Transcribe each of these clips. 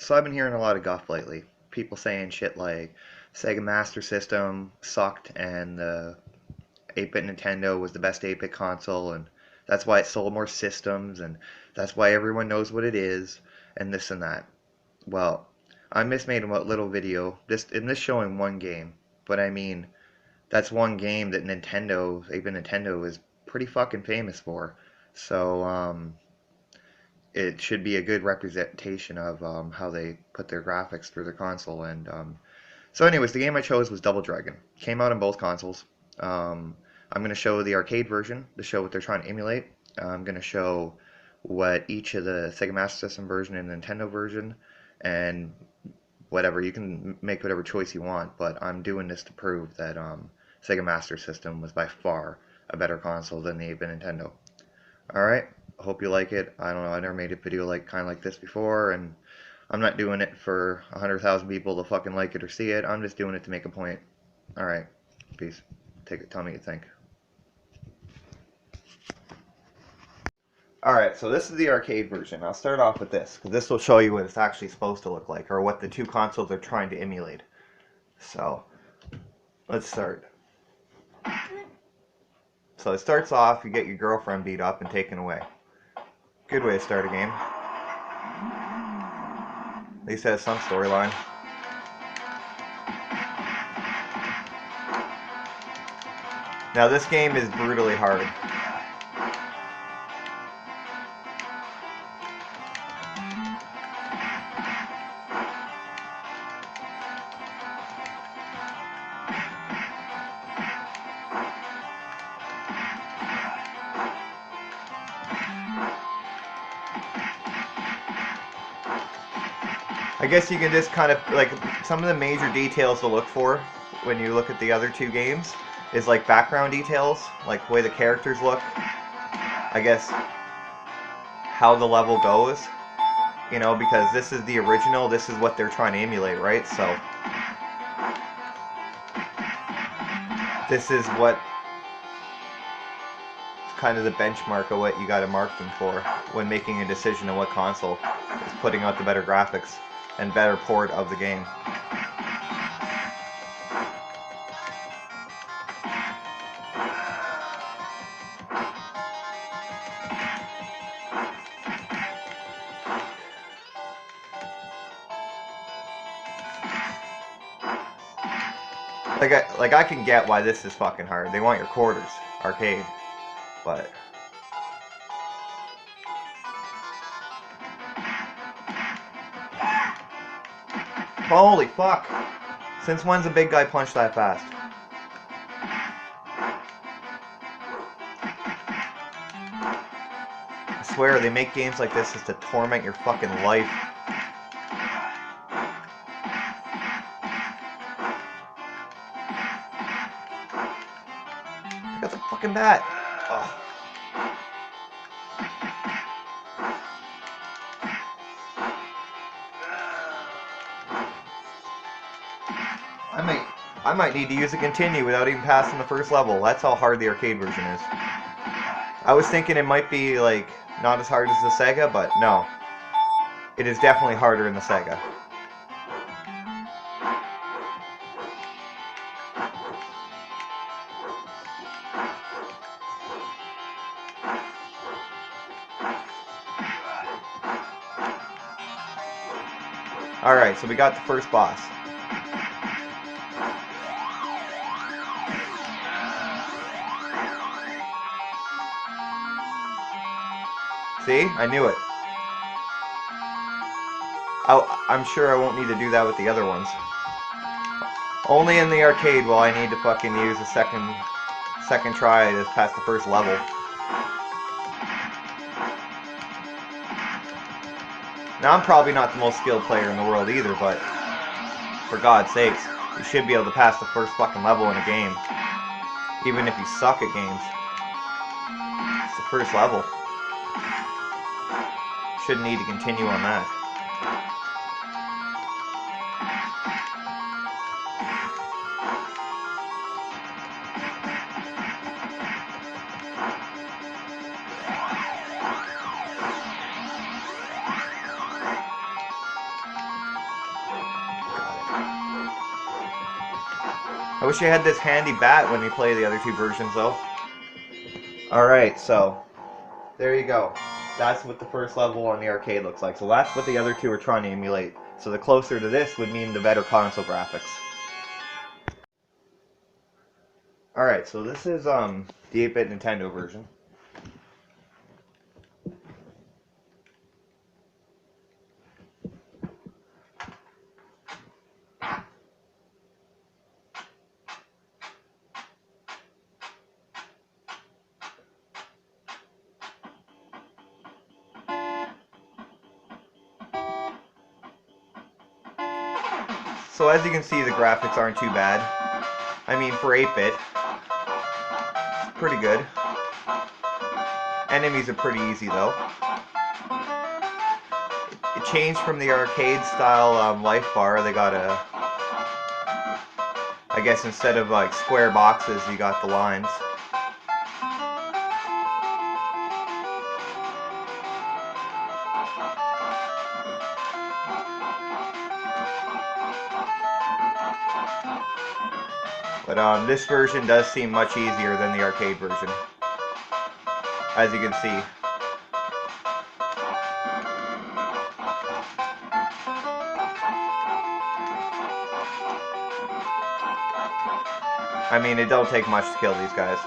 So I've been hearing a lot of guff lately. People saying shit like Sega Master System sucked and the 8-bit Nintendo was the best 8-bit console and that's why it sold more systems and that's why everyone knows what it is and this and that. Well, I just made a little video just in this showing one game, but I mean that's one game that Nintendo, 8-bit Nintendo, is pretty fucking famous for. So it should be a good representation of how they put their graphics through the console. And so, anyways, the game I chose was Double Dragon. Came out on both consoles. I'm going to show the arcade version to show what they're trying to emulate. I'm going to show what each of the Sega Master System version and Nintendo version, and whatever you can make whatever choice you want. But I'm doing this to prove that Sega Master System was by far a better console than the 8-bit Nintendo. Alright, hope you like it. I don't know, I never made a video kind of like this before, and I'm not doing it for 100,000 people to fucking like it or see it. I'm just doing it to make a point. Alright, peace. Take it, tell me what you think. Alright, so this is the arcade version. I'll start off with this, because this will show you what it's actually supposed to look like, or what the two consoles are trying to emulate. So, let's start. So it starts off, you get your girlfriend beat up and taken away. Good way to start a game. At least it has some storyline. Now this game is brutally hard. I guess you can just kind of, like, some of the major details to look for when you look at the other two games is like background details, like the way the characters look, I guess how the level goes, you know, because this is the original, this is what they're trying to emulate, right? So this is what kind of the benchmark of what you got to mark them for when making a decision on what console is putting out the better graphics and better port of the game. Like I can get why this is fucking hard. They want your quarters, arcade, but holy fuck! Since when's a big guy punch that fast? I swear they make games like this just to torment your fucking life. I got the fucking bat. Ugh. I might need to use a continue without even passing the first level. That's how hard the arcade version is. I was thinking it might be like not as hard as the Sega, but no. It is definitely harder in the Sega. Alright, so we got the first boss. See? I knew it. I'm sure I won't need to do that with the other ones. Only in the arcade will I need to fucking use a second try to pass the first level. Now I'm probably not the most skilled player in the world either, but for God's sakes, you should be able to pass the first fucking level in a game. Even if you suck at games. It's the first level. Shouldn't need to continue on that. I wish I had this handy bat when we play the other two versions, though. Alright, so there you go. That's what the first level on the arcade looks like. So that's what the other two are trying to emulate. So the closer to this would mean the better console graphics. Alright, so this is the 8-bit Nintendo version. So as you can see, the graphics aren't too bad. I mean, for 8-bit, it's pretty good. Enemies are pretty easy though. It changed from the arcade style life bar. They got a, I guess instead of like square boxes, you got the lines. But this version does seem much easier than the arcade version, as you can see. I mean, it don't take much to kill these guys.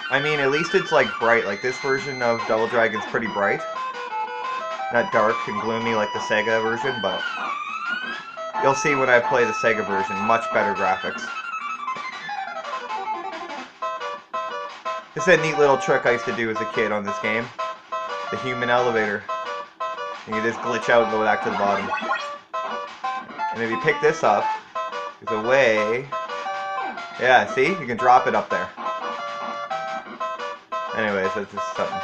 I mean, at least it's like bright. Like this version of Double Dragon's pretty bright. Not dark and gloomy like the Sega version, but you'll see when I play the Sega version, much better graphics. This is a neat little trick I used to do as a kid on this game. The human elevator. And you just glitch out and go back to the bottom. And if you pick this up, there's a way... Yeah, see? You can drop it up there. Anyways, that's just something.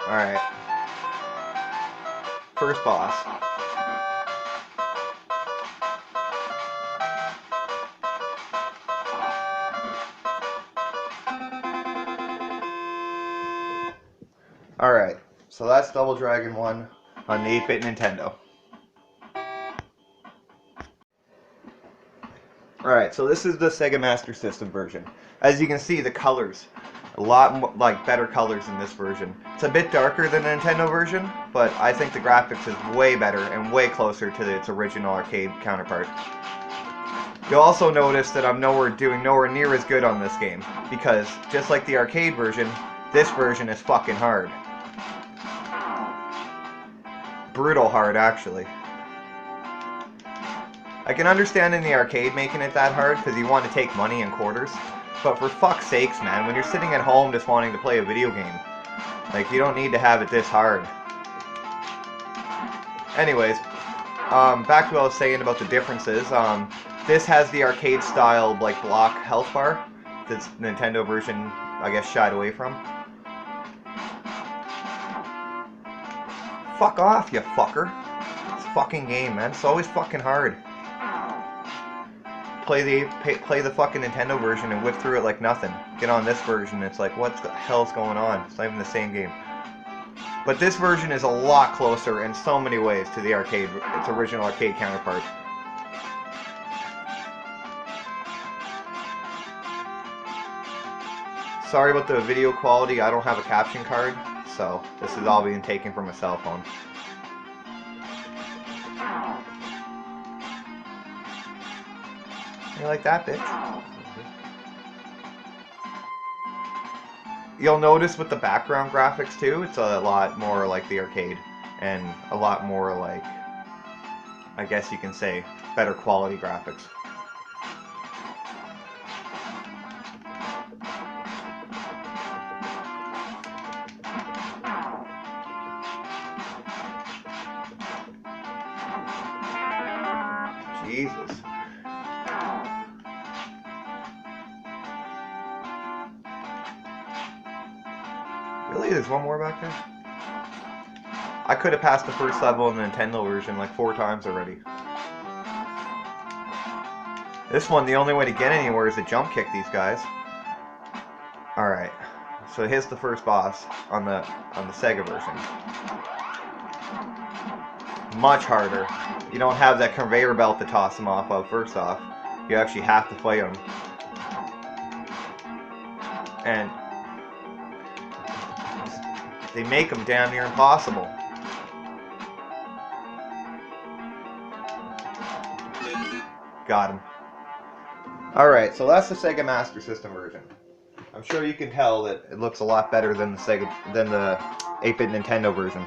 Alright. First boss. Alright, so that's Double Dragon 1 on the 8-bit Nintendo. Alright, so this is the Sega Master System version. As you can see, the colors, a lot more, like better colors in this version. It's a bit darker than the Nintendo version, but I think the graphics is way better and way closer to its original arcade counterpart. You'll also notice that I'm doing nowhere near as good on this game, because just like the arcade version, this version is fucking hard. Brutal hard, actually. I can understand in the arcade making it that hard because you want to take money in quarters, but for fuck's sakes, man, when you're sitting at home just wanting to play a video game, like, you don't need to have it this hard. Anyways, back to what I was saying about the differences. This has the arcade style like block health bar that the Nintendo version, I guess, shied away from. Fuck off, you fucker. It's a fucking game, man. It's always fucking hard. Play the fucking Nintendo version and whip through it like nothing. Get on this version, it's like, what the hell's going on? It's not even the same game. But this version is a lot closer in so many ways to the arcade, its original arcade counterpart. Sorry about the video quality, I don't have a caption card, so this is all being taken from a cell phone. You like that, bitch? You'll notice with the background graphics too, it's a lot more like the arcade, and a lot more like, I guess you can say, better quality graphics. Jesus. Really? There's one more back there? I could have passed the first level in the Nintendo version like 4 times already. This one, the only way to get anywhere is to jump kick these guys. Alright, so here's the first boss on the Sega version. Much harder. You don't have that conveyor belt to toss them off of, first off. You actually have to fight them. And they make them damn near impossible. Got him. Alright, so that's the Sega Master System version. I'm sure you can tell that it looks a lot better than the 8-bit Nintendo version.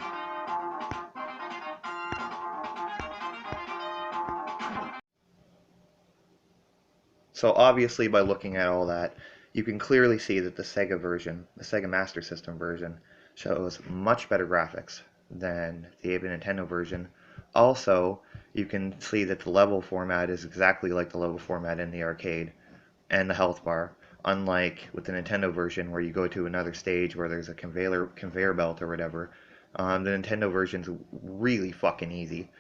So obviously by looking at all that, you can clearly see that the Sega version, the Sega Master System version, shows much better graphics than the 8-bit Nintendo version. Also, you can see that the level format is exactly like the level format in the arcade and the health bar, unlike with the Nintendo version where you go to another stage where there's a conveyor belt or whatever. The Nintendo version's really fucking easy,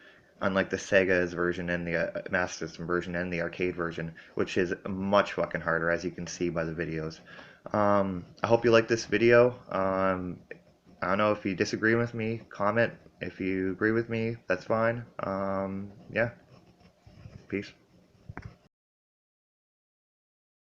unlike the Sega's version and the Master System version and the arcade version, which is much fucking harder, as you can see by the videos. I hope you like this video. I don't know, if you disagree with me, comment. If you agree with me, that's fine. Yeah. Peace.